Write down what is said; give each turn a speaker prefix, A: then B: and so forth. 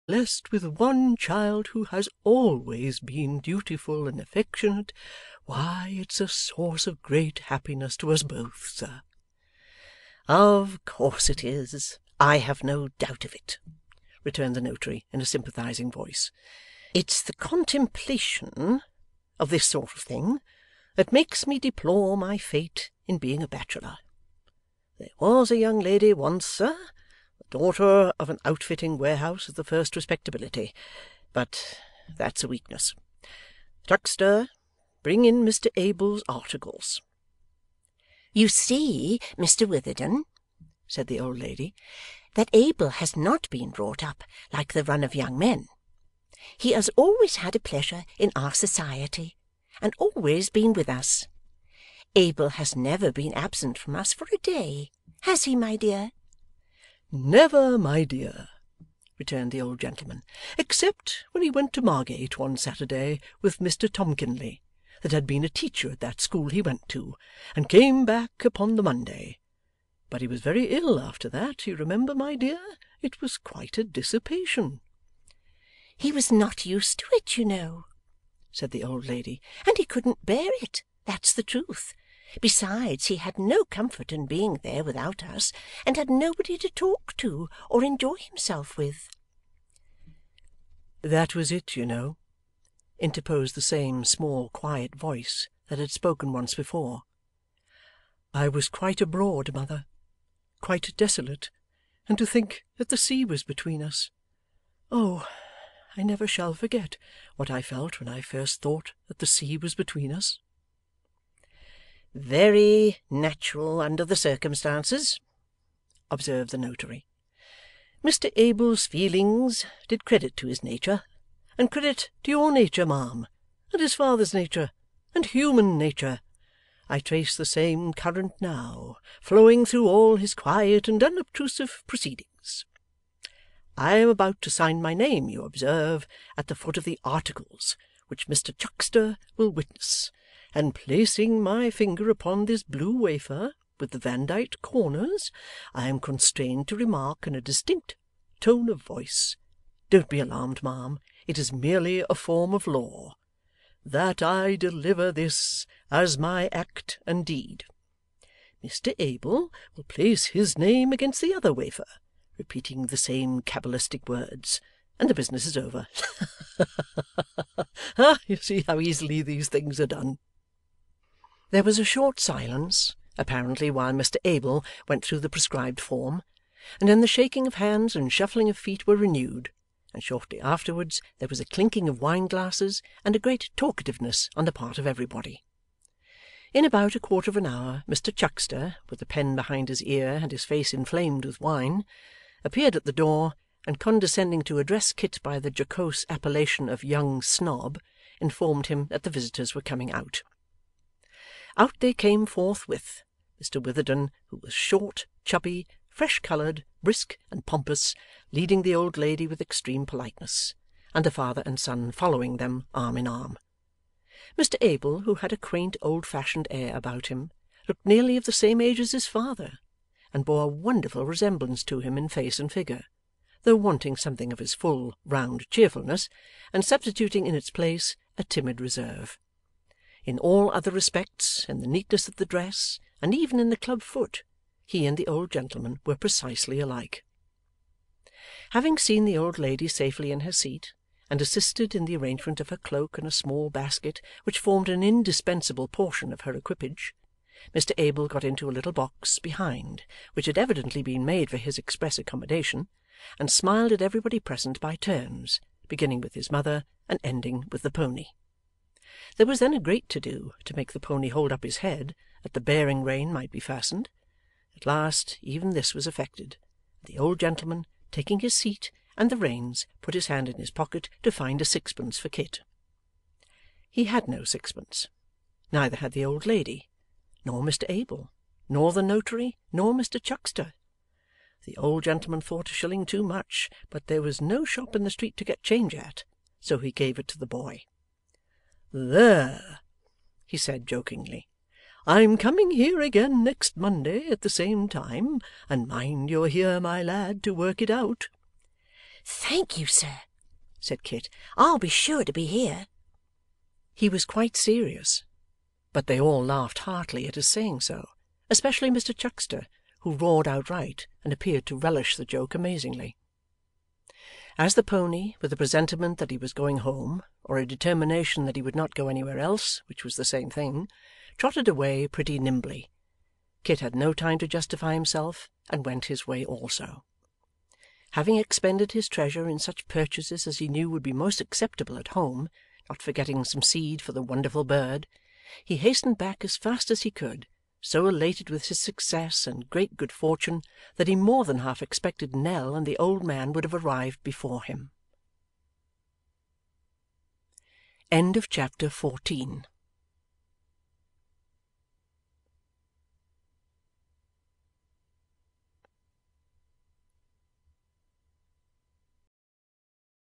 A: lest with one child who has always been dutiful and affectionate, why, it's a source of great happiness to us both, sir.' 'Of course it is. I have no doubt of it,' returned the notary in a sympathizing voice. 'It's the contemplation of this sort of thing that makes me deplore my fate in being a bachelor. There was a young lady once, sir, the daughter of an outfitting warehouse of the first respectability, but that's a weakness. Chuckster, bring in Mr Abel's articles.' 'You see, Mr Witherden,' said the old lady, 'that Abel has not been brought up like the run of young men. He has always had a pleasure in our society, and always been with us. Abel has never been absent from us for a day. Has he, my dear?' 'Never, my dear,' returned the old gentleman, 'except when he went to Margate one Saturday with Mr Tomkinley, that had been a teacher at that school he went to, and came back upon the Monday. But he was very ill after that, you remember, my dear. It was quite a dissipation.'
B: 'He was not used to it, you know,' said the old lady, 'and he couldn't bear it, that's the truth. Besides, he had no comfort in being there without us, and had nobody to talk to or enjoy himself with.'
A: 'That was it, you know,' interposed the same small quiet voice that had spoken once before. 'I was quite abroad, mother, quite desolate, and to think that the sea was between us. Oh, I never shall forget what I felt when I first thought that the sea was between us.'
B: 'Very natural under the circumstances,' observed the notary.
A: 'Mr Abel's feelings did credit to his nature, and credit to your nature, ma'am, and his father's nature, and human nature. I trace the same current now, flowing through all his quiet and unobtrusive proceedings. I am about to sign my name, you observe, at the foot of the articles, which Mr Chuckster will witness, and placing my finger upon this blue wafer with the vandyked corners, I am constrained to remark in a distinct tone of voice, don't be alarmed, ma'am, it is merely a form of law, that I deliver this as my act and deed. Mr Abel will place his name against the other wafer, repeating the same cabalistic words, and the business is over. You see how easily these things are done.' There was a short silence, apparently while Mr Abel went through the prescribed form, and then the shaking of hands and shuffling of feet were renewed, and shortly afterwards there was a clinking of wine glasses and a great talkativeness on the part of everybody. In about a quarter of an hour, Mr Chuckster, with a pen behind his ear and his face inflamed with wine, appeared at the door, and condescending to address Kit by the jocose appellation of young Snob, informed him that the visitors were coming out. Out they came forthwith, Mr Witherden, who was short, chubby, fresh-coloured, brisk, and pompous, leading the old lady with extreme politeness, and the father and son following them arm in arm. Mr Abel, who had a quaint old-fashioned air about him, looked nearly of the same age as his father, and bore a wonderful resemblance to him in face and figure, though wanting something of his full, round cheerfulness, and substituting in its place a timid reserve. In all other respects, in the neatness of the dress, and even in the club foot, he and the old gentleman were precisely alike. Having seen the old lady safely in her seat, and assisted in the arrangement of her cloak and a small basket which formed an indispensable portion of her equipage, Mr Abel got into a little box behind, which had evidently been made for his express accommodation, and smiled at everybody present by turns, beginning with his mother and ending with the pony. There was then a great to-do to make the pony hold up his head, that the bearing rein might be fastened. At last even this was effected. The old gentleman, taking his seat and the reins, put his hand in his pocket to find a sixpence for Kit. He had no sixpence. Neither had the old lady, nor Mr Abel, nor the notary, nor Mr Chuckster. The old gentleman thought a shilling too much, but there was no shop in the street to get change at, so he gave it to the boy. 'There,' he said jokingly, 'I'm coming here again next Monday at the same time, and mind you're here, my lad, to work it out.
B: 'Thank you, sir,' said Kit. 'I'll be sure to be here.'
A: He was quite serious, but they all laughed heartily at his saying so, especially Mr Chuckster, who roared outright, and appeared to relish the joke amazingly. As the pony, with a presentiment that he was going home, or a determination that he would not go anywhere else, which was the same thing, trotted away pretty nimbly, Kit had no time to justify himself, and went his way also. Having expended his treasure in such purchases as he knew would be most acceptable at home, not forgetting some seed for the wonderful bird, he hastened back as fast as he could, so elated with his success and great good fortune that he more than half expected Nell and the old man would have arrived before him. Chapter 14.